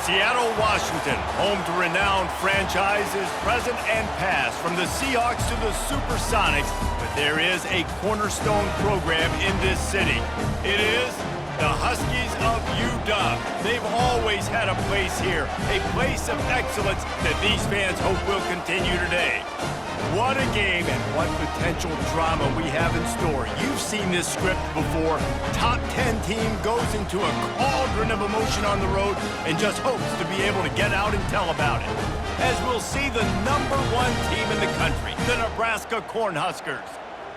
Seattle, Washington, home to renowned franchises present and past, from the Seahawks to the Supersonics, but there is a cornerstone program in this city. It is the Huskies of UW. They've always had a place here, a place of excellence that these fans hope will continue today. What a game and what potential drama we have in store. You've seen this script before. Top 10 team goes into a cauldron of emotion on the road and just hopes to be able to get out and tell about it. As we'll see the #1 team in the country, the Nebraska Cornhuskers,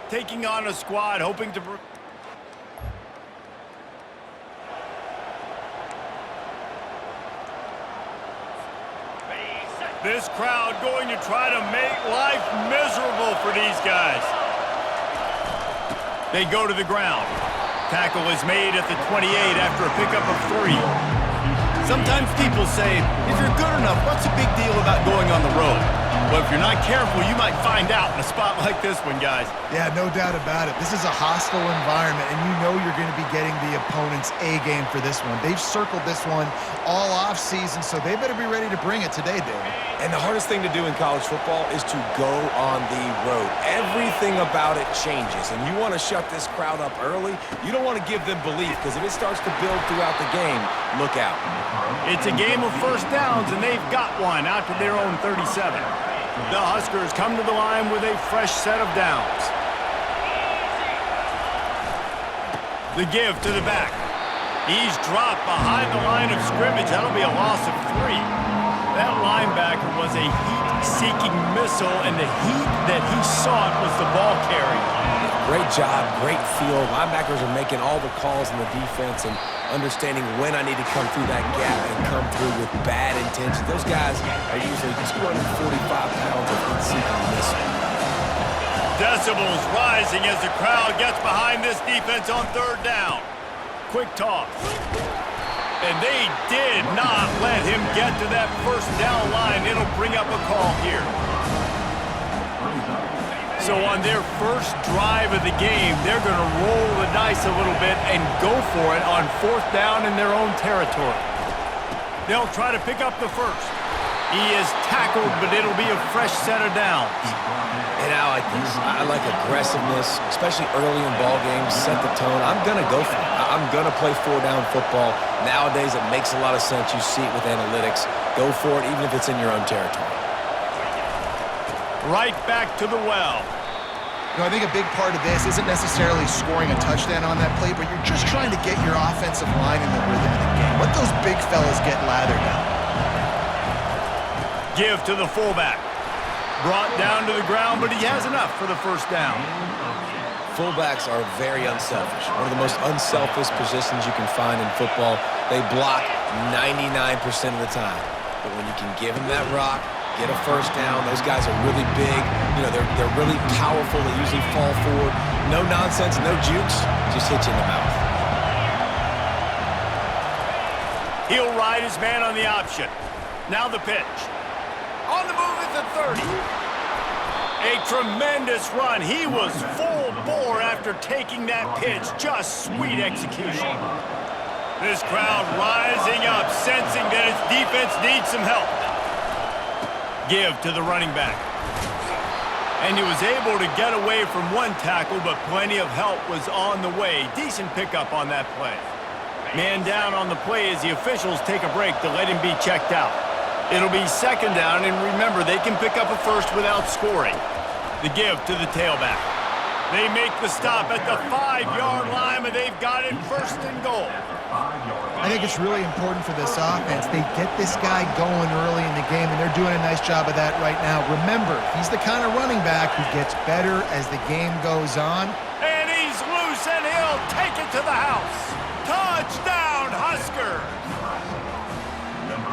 taking on a squad hoping to... This crowd going to try to make life miserable for these guys. They go to the ground. Tackle is made at the 28 after a pickup of 3. Sometimes people say, if you're good enough, what's the big deal about going on the road? Well, if you're not careful, you might find out in a spot like this one, guys. Yeah, no doubt about it. This is a hostile environment, and you know you're going to be getting the opponent's A-game for this one. They've circled this one all off-season, so they better be ready to bring it today, David. And the hardest thing to do in college football is to go on the road. Everything about it changes, and you want to shut this crowd up early. You don't want to give them belief, because if it starts to build throughout the game, look out. It's a game of first downs, and they've got one out to their own 37. The Huskers come to the line with a fresh set of downs. The give to the back. He's dropped behind the line of scrimmage. That'll be a loss of 3. That linebacker was a heat-seeking missile, and the heat that he sought was the ball carrier. Great job, great feel. Linebackers are making all the calls in the defense and understanding when I need to come through that gap and come through with bad intention. Those guys are usually 245 pounds of heat-seeking missile. Decibels rising as the crowd gets behind this defense on 3rd down. Quick toss. And they did not let him get to that first down line. It'll bring up a call here. So on their first drive of the game, they're going to roll the dice a little bit and go for it on 4th down in their own territory. They'll try to pick up the first. He is tackled, but it'll be a fresh set of downs. And I like this. I like aggressiveness, especially early in ball games. Set the tone. I'm going to go for it. I'm going to play 4-down football. Nowadays, it makes a lot of sense. You see it with analytics. Go for it, even if it's in your own territory. Right back to the well. You know, I think a big part of this isn't necessarily scoring a touchdown on that play, but you're just trying to get your offensive line in the rhythm of the game. Let those big fellas get lathered up. Give to the fullback. Brought down to the ground, but he has enough for the first down. Fullbacks are very unselfish. One of the most unselfish positions you can find in football. They block 99% of the time. But when you can give them that rock, get a first down, those guys are really big. You know, they're really powerful. They usually fall forward. No nonsense, no jukes, just hit you in the mouth. He'll ride his man on the option. Now the pitch. On the move at the 30. A tremendous run. He was full bore after taking that pitch. Just sweet execution. This crowd rising up, sensing that its defense needs some help. Give to the running back. And he was able to get away from one tackle, but plenty of help was on the way. Decent pickup on that play. Man down on the play as the officials take a break to let him be checked out. It'll be 2nd down, and remember, they can pick up a first without scoring. The give to the tailback. They make the stop at the 5-yard line, but they've got it 1st and goal. I think it's really important for this offense. They get this guy going early in the game, and they're doing a nice job of that right now. Remember, he's the kind of running back who gets better as the game goes on. And he's loose, and he'll take it to the house. Touchdown, Huskers!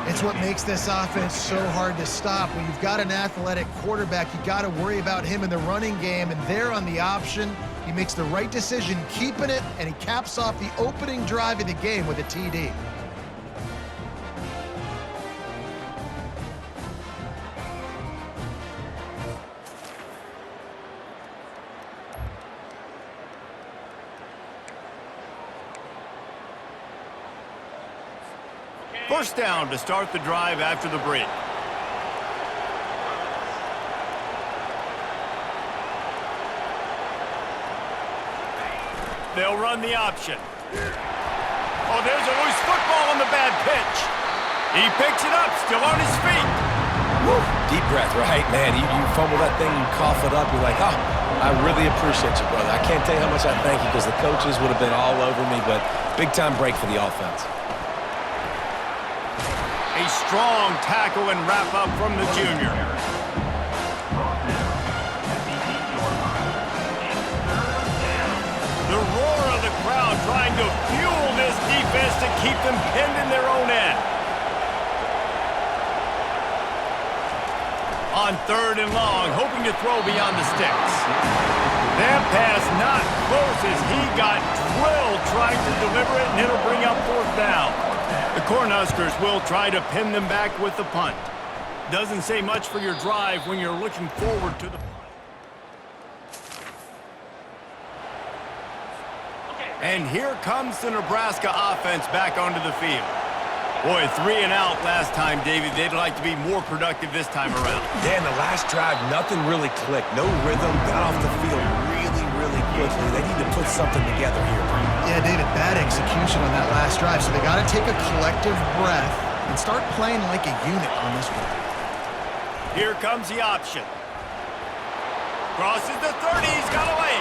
It's what makes this offense so hard to stop. When you've got an athletic quarterback, you got to worry about him in the running game, and there on the option, he makes the right decision keeping it, and he caps off the opening drive of the game with a TD. First down to start the drive after the break. They'll run the option. Oh, there's a loose football on the bad pitch. He picks it up, still on his feet. Woo. Deep breath, right, man? You fumble that thing, you cough it up, you're like, oh, I really appreciate you, brother. I can't tell you how much I thank you because the coaches would have been all over me, but big-time break for the offense. A strong tackle and wrap-up from the junior. The roar of the crowd trying to fuel this defense to keep them pinned in their own end. On 3rd and long, hoping to throw beyond the sticks. That pass not close as he got drilled trying to deliver it, and it'll bring up 4th down. The Cornhuskers will try to pin them back with the punt. Doesn't say much for your drive when you're looking forward to the punt. And here comes the Nebraska offense back onto the field. Boy, 3 and out last time, David. They'd like to be more productive this time around. Yeah, in the last drive, nothing really clicked. No rhythm, got off the field really quickly. They need to put something together here. Yeah, David, bad execution on that last drive, so they got to take a collective breath and start playing like a unit on this one. Here comes the option. Crosses the 30, he's got away.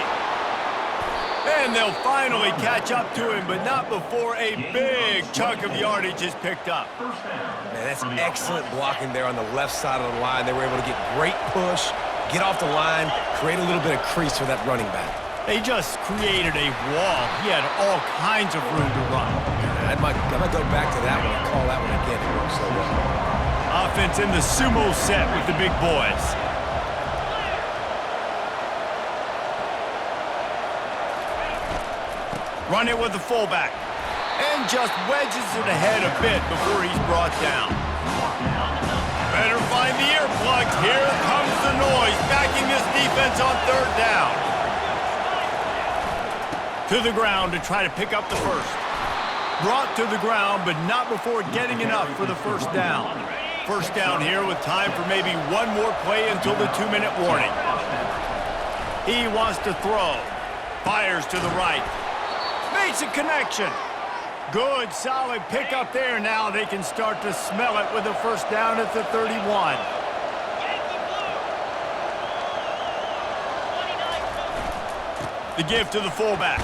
And they'll finally catch up to him, but not before a big chunk of yardage is picked up. Man, that's excellent blocking there on the left side of the line. They were able to get great push, get off the line, create a little bit of crease for that running back. They just created a wall. He had all kinds of room to run. I might go back to that one and call that one again. It worked so well. Offense in the sumo set with the big boys. Run it with the fullback. And just wedges it ahead a bit before he's brought down. Better find the earplugs. Here comes the noise, backing this defense on 3rd down. To the ground to try to pick up the first. Brought to the ground, but not before getting enough for the 1st down. 1st down here with time for maybe one more play until the 2-minute warning. He wants to throw. Fires to the right. Makes a connection. Good, solid pickup there. Now they can start to smell it with a 1st down at the 31. The give to the fullback.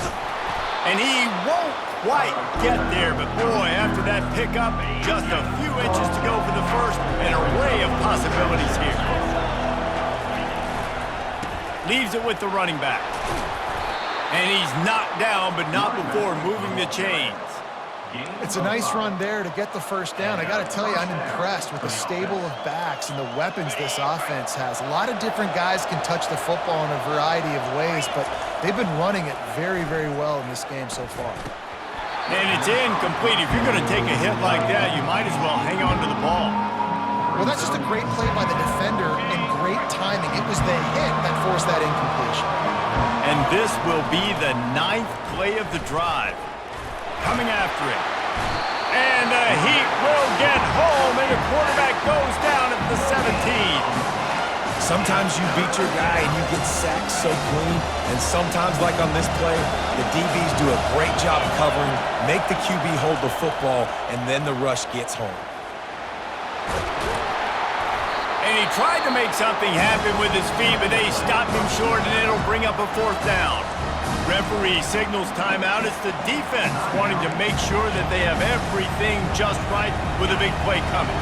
And he won't quite get there, but boy, after that pickup, just a few inches to go for the first. An array of possibilities here. Leaves it with the running back. And he's knocked down, but not before moving the chains. It's a nice run there to get the 1st down. I got to tell you, I'm impressed with the stable of backs and the weapons this offense has. A lot of different guys can touch the football in a variety of ways, but they've been running it very well in this game so far. And it's incomplete. If you're going to take a hit like that, you might as well hang on to the ball. Well, that's just a great play by the defender and great timing. It was the hit that forced that incompletion. And this will be the 9th play of the drive. Coming after it. And the heat will get home, and the quarterback goes down at the 17. Sometimes you beat your guy and you get sacked so clean, and sometimes, like on this play, the DBs do a great job covering, make the QB hold the football, and then the rush gets home. And he tried to make something happen with his feet, but they stopped him short, and it'll bring up a 4th down. Referee signals timeout. It's the defense wanting to make sure that they have everything just right with a big play coming.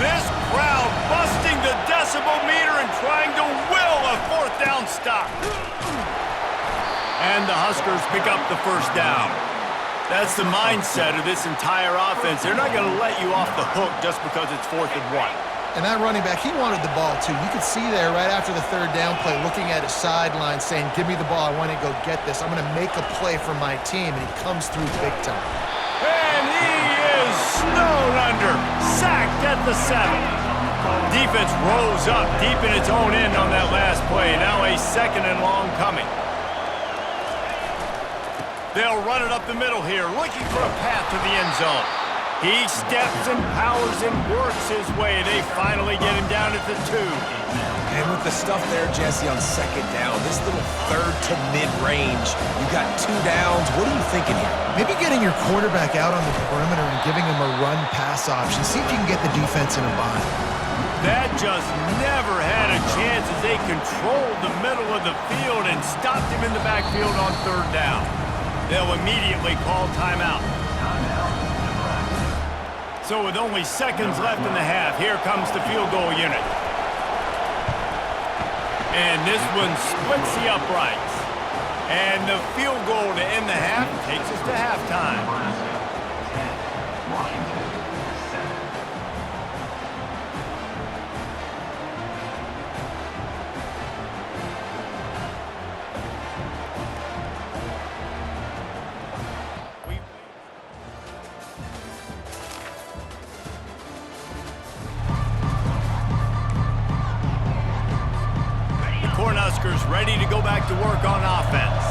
This crowd busting the decibel meter and trying to will a 4th down stop. And the Huskers pick up the 1st down. That's the mindset of this entire offense. They're not going to let you off the hook just because it's 4th and 1. And that running back, he wanted the ball too. You could see there right after the 3rd down play, looking at his sideline saying, give me the ball, I want to go get this. I'm going to make a play for my team, and he comes through big time. And he is snowed under, sacked at the 7. Defense rose up deep in its own end on that last play. Now a 2nd and long coming. They'll run it up the middle here, looking for a path to the end zone. He steps and powers and works his way. They finally get him down at the 2. And with the stuff there, Jesse, on second down, this little third to mid-range, you got 2 downs. What are you thinking here? Maybe getting your quarterback out on the perimeter and giving him a run-pass option. See if you can get the defense in a bind. That just never had a chance as they controlled the middle of the field and stopped him in the backfield on third down. They'll immediately call timeout. So with only seconds left in the half, here comes the field goal unit. And this one splits the uprights. And the field goal to end the half takes us to halftime. Cornhuskers ready to go back to work on offense.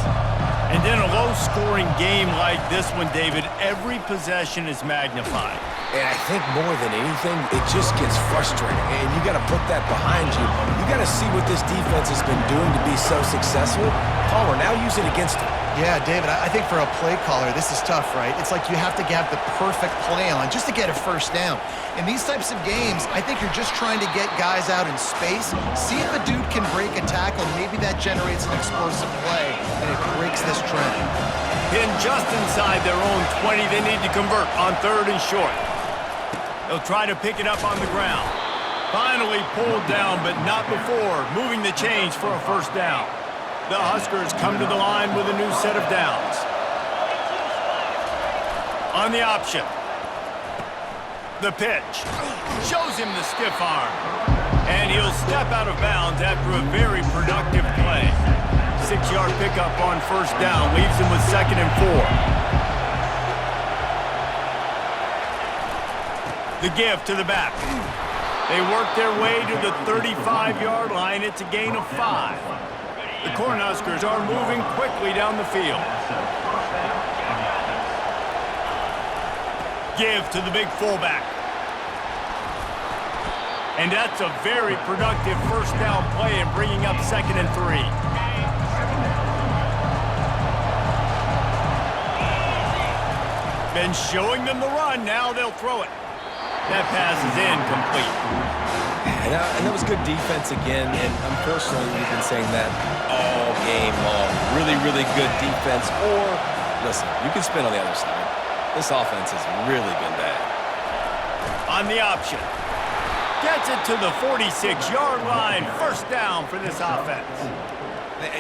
And in a low-scoring game like this one, David, every possession is magnified. And I think more than anything, it just gets frustrating. And you got to put that behind you. You got to see what this defense has been doing to be so successful. Palmer, now use it against him. Yeah, David, I think for a play caller, this is tough, right? It's like you have to have the perfect play on just to get a first down. In these types of games, I think you're just trying to get guys out in space, see if a dude can break a tackle, maybe that generates an explosive play, and it breaks this trend. Pinned just inside their own 20, they need to convert on third and short. They'll try to pick it up on the ground. Finally pulled down, but not before moving the chains for a first down. The Huskers come to the line with a new set of downs. On the option. The pitch. Shows him the stiff arm. And he'll step out of bounds after a very productive play. 6-yard pickup on first down. Leaves him with 2nd and 4. The give to the back. They work their way to the 35-yard line. It's a gain of 5. The Cornhuskers are moving quickly down the field. Give to the big fullback. And that's a very productive first down play and bringing up 2nd and 3. Been showing them the run. Now they'll throw it. That pass is incomplete. And that was good defense again, and unfortunately, we've been saying that all game long. Really, really good defense, or, listen, you can spin on the other side. This offense has really been bad. On the option. Gets it to the 46-yard line. First down for this offense.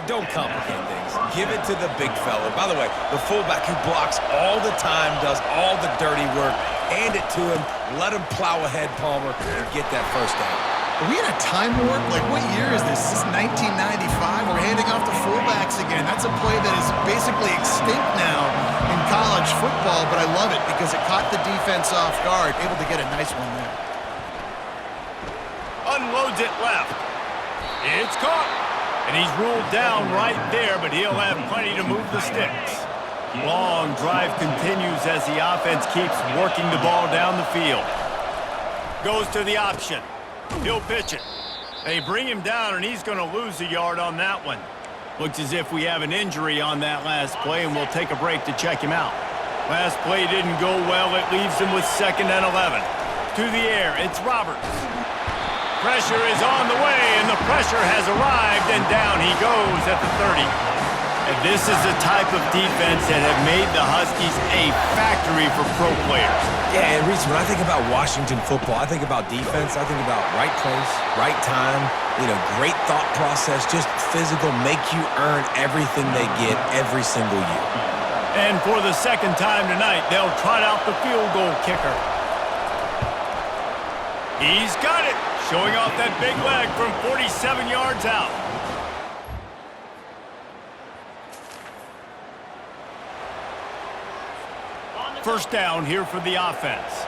Don't complicate things. Give it to the big fella. By the way, the fullback who blocks all the time, does all the dirty work. Hand it to him. Let him plow ahead, Palmer, and get that first down. Are we in a time warp? Like, what year is this? This is 1995. We're handing off to fullbacks again. That's a play that is basically extinct now in college football, but I love it because it caught the defense off guard. Able to get a nice one there. Unloads it left. It's caught. And he's ruled down right there, but he'll have plenty to move the sticks. Long drive continues as the offense keeps working the ball down the field. Goes to the option. He'll pitch it. They bring him down, and he's going to lose a yard on that one. Looks as if we have an injury on that last play, and we'll take a break to check him out. Last play didn't go well. It leaves him with 2nd and 11. To the air, it's Roberts. Pressure is on the way, and the pressure has arrived, and down he goes at the 30. And this is the type of defense that have made the Huskies a factory for pro players. Yeah, and Reese, when I think about Washington football, I think about defense, I think about right place, right time, great thought process, just physical, make you earn everything they get every single year. And for the second time tonight, they'll trot out the field goal kicker. He's got it. Showing off that big leg from 47 yards out. First down here for the offense.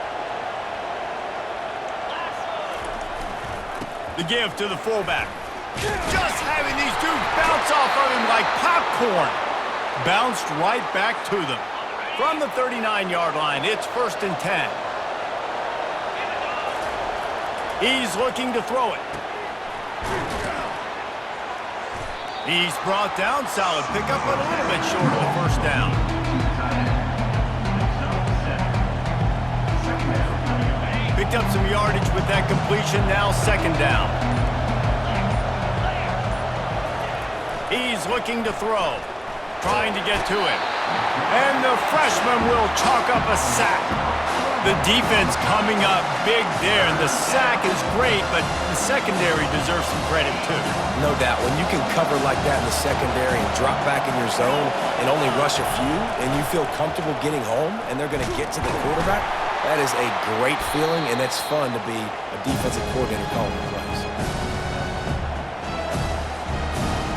The give to the fullback. Just having these dudes bounce off of him like popcorn. Bounced right back to them. From the 39-yard line, it's 1st and 10. He's looking to throw it. He's brought down. Solid pickup, but a little bit short of the 1st down. Picked up some yardage with that completion. Now 2nd down. He's looking to throw. Trying to get to it. And the freshman will chalk up a sack. The defense coming up big there, and the sack is great, but the secondary deserves some credit too. No doubt. When you can cover like that in the secondary and drop back in your zone and only rush a few, and you feel comfortable getting home, and they're going to get to the quarterback, that is a great feeling, and it's fun to be a defensive coordinator calling the plays.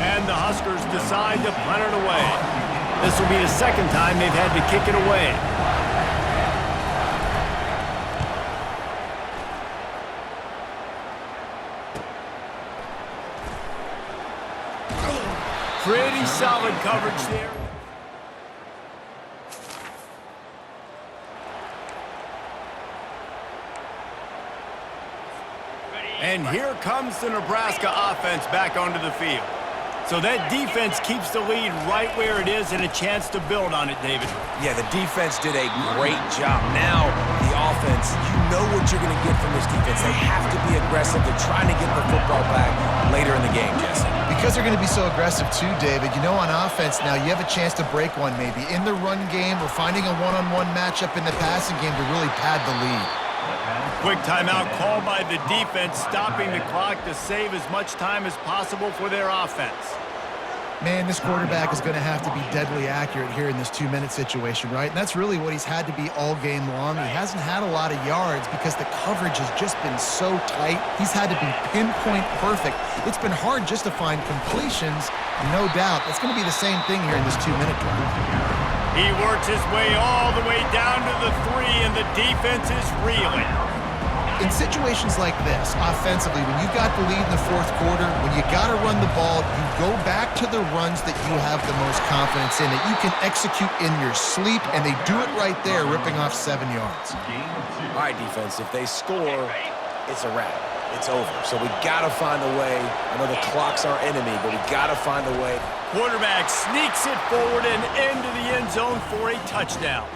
And the Huskers decide to punt it away. This will be the 2nd time they've had to kick it away. Pretty solid coverage there. And here comes the Nebraska offense back onto the field. So that defense keeps the lead right where it is and a chance to build on it, David. Yeah, the defense did a great job. Now, the offense, you know what you're going to get from this defense. They have to be aggressive. They're trying to get the football back later in the game, Jesse. Because they're going to be so aggressive too, David, you know, on offense now, you have a chance to break one maybe in the run game or finding a one-on-one matchup in the passing game to really pad the lead. Quick timeout called by the defense, stopping the clock to save as much time as possible for their offense. Man, this quarterback is going to have to be deadly accurate here in this 2-minute situation, right? And that's really what he's had to be all game long. He hasn't had a lot of yards because the coverage has just been so tight. He's had to be pinpoint perfect. It's been hard just to find completions, no doubt. That's going to be the same thing here in this 2-minute drive. He works his way all the way down to the 3, and the defense is reeling. In situations like this, offensively, when you've got the lead in the 4th quarter, when you got to run the ball, you go back to the runs that you have the most confidence in, that you can execute in your sleep, and they do it right there, ripping off 7 yards. All right, defense, if they score, it's a wrap. It's over. So we got to find a way. I know the clock's our enemy, but we got to find a way. Quarterback sneaks it forward and into the end zone for a touchdown.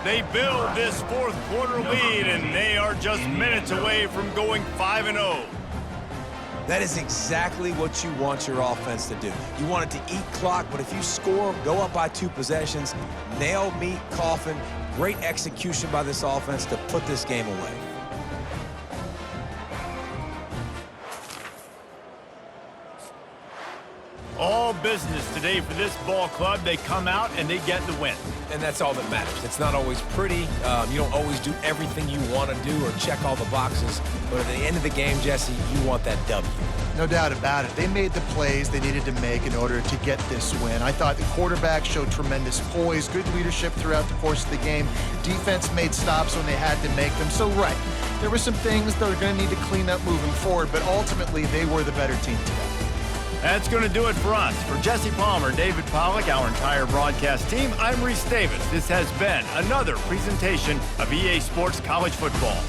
They build this 4th quarter lead, and they are just minutes away from going 5-0. That is exactly what you want your offense to do. You want it to eat clock, but if you score, go up by 2 possessions, nail, meet, coffin, great execution by this offense to put this game away. All business today for this ball club. They come out and they get the win. And that's all that matters. It's not always pretty. You don't always do everything you want to do or check all the boxes. But at the end of the game, Jesse, you want that W. No doubt about it. They made the plays they needed to make in order to get this win. I thought the quarterback showed tremendous poise, good leadership throughout the course of the game. Defense made stops when they had to make them. So, right, there were some things that are going to need to clean up moving forward, but ultimately they were the better team today. That's going to do it for us. For Jesse Palmer, David Pollack, our entire broadcast team, I'm Reese Davis. This has been another presentation of EA Sports College Football.